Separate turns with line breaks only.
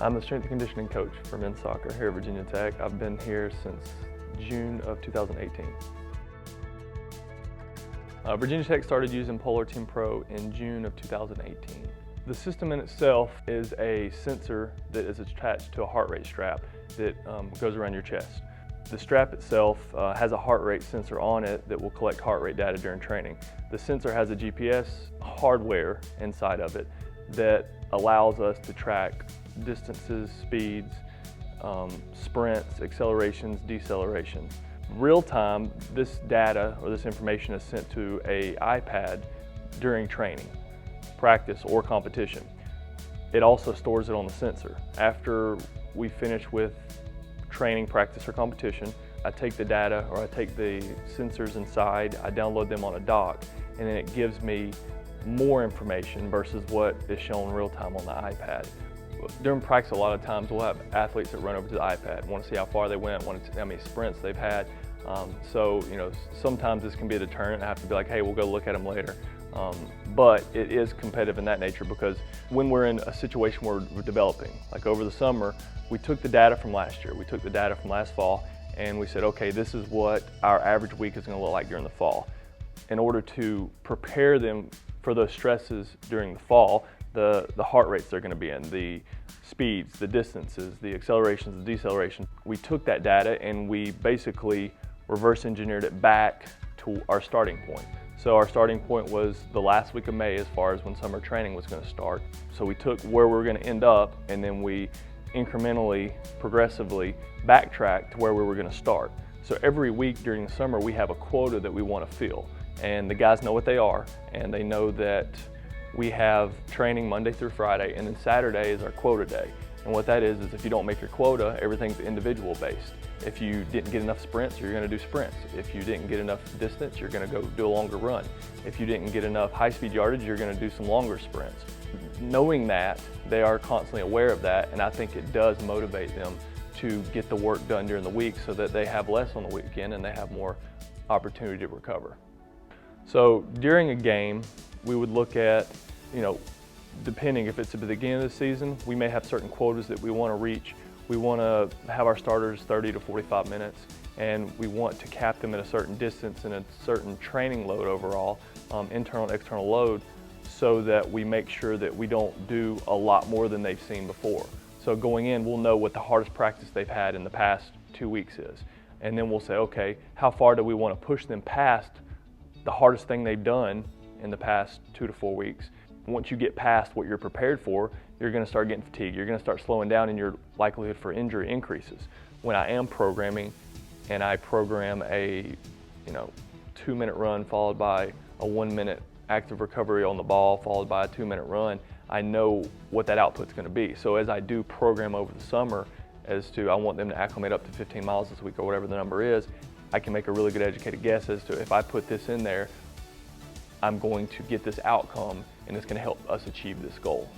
I'm the strength and conditioning coach for men's soccer here at Virginia Tech. I've been here since June of 2018. Virginia Tech started using Polar Team Pro in June of 2018. The system in itself is a sensor that is attached to a heart rate strap that goes around your chest. The strap itself has a heart rate sensor on it that will collect heart rate data during training. The sensor has a GPS hardware inside of it that allows us to track distances, speeds, sprints, accelerations, decelerations. Real time, this data or this information is sent to an iPad during training, practice, or competition. It also stores it on the sensor. After we finish with training, practice, or competition, I take the data, or I take the sensors inside, I download them on a dock, and then it gives me more information versus what is shown real time on the iPad. During practice, a lot of times we'll have athletes that run over to the iPad, want to see how far they went, want to see how many sprints they've had. So, sometimes this can be a deterrent. I have to be like, hey, we'll go look at them later. But it is competitive in that nature, because when we're in a situation where we're developing, like over the summer, we took the data from last year, we took the data from last fall, and we said, okay, this is what our average week is going to look like during the fall. In order to prepare them for those stresses during the fall, the heart rates they're going to be in, the speeds, the distances, the accelerations, the decelerations. We took that data and we basically reverse engineered it back to our starting point. So our starting point was the last week of May as far as when summer training was going to start. So we took where we were going to end up, and then we incrementally, progressively backtracked to where we were going to start. So every week during the summer we have a quota that we want to fill, and the guys know what they are, and they know that we have training Monday through Friday, and then Saturday is our quota day. And what that is if you don't make your quota, everything's individual based. If you didn't get enough sprints, you're going to do sprints. If you didn't get enough distance, you're going to go do a longer run. If you didn't get enough high-speed yardage, you're going to do some longer sprints. Knowing that, they are constantly aware of that, and I think it does motivate them to get the work done during the week so that they have less on the weekend and they have more opportunity to recover. So during a game, we would look at, depending if it's at the beginning of the season, we may have certain quotas that we want to reach. We want to have our starters 30 to 45 minutes, and we want to cap them at a certain distance and a certain training load overall, internal and external load, so that we make sure that we don't do a lot more than they've seen before. So going in, we'll know what the hardest practice they've had in the past 2 weeks is. And then we'll say, okay, how far do we want to push them past the hardest thing they've done in the past 2 to 4 weeks? Once you get past what you're prepared for, you're going to start getting fatigued. You're going to start slowing down, and your likelihood for injury increases. When I am programming, and I program a 2-minute run followed by a 1-minute active recovery on the ball followed by a 2-minute run, I know what that output's going to be. So as I do program over the summer as to I want them to acclimate up to 15 miles this week or whatever the number is, I can make a really good educated guess as to if I put this in there, I'm going to get this outcome, and it's going to help us achieve this goal.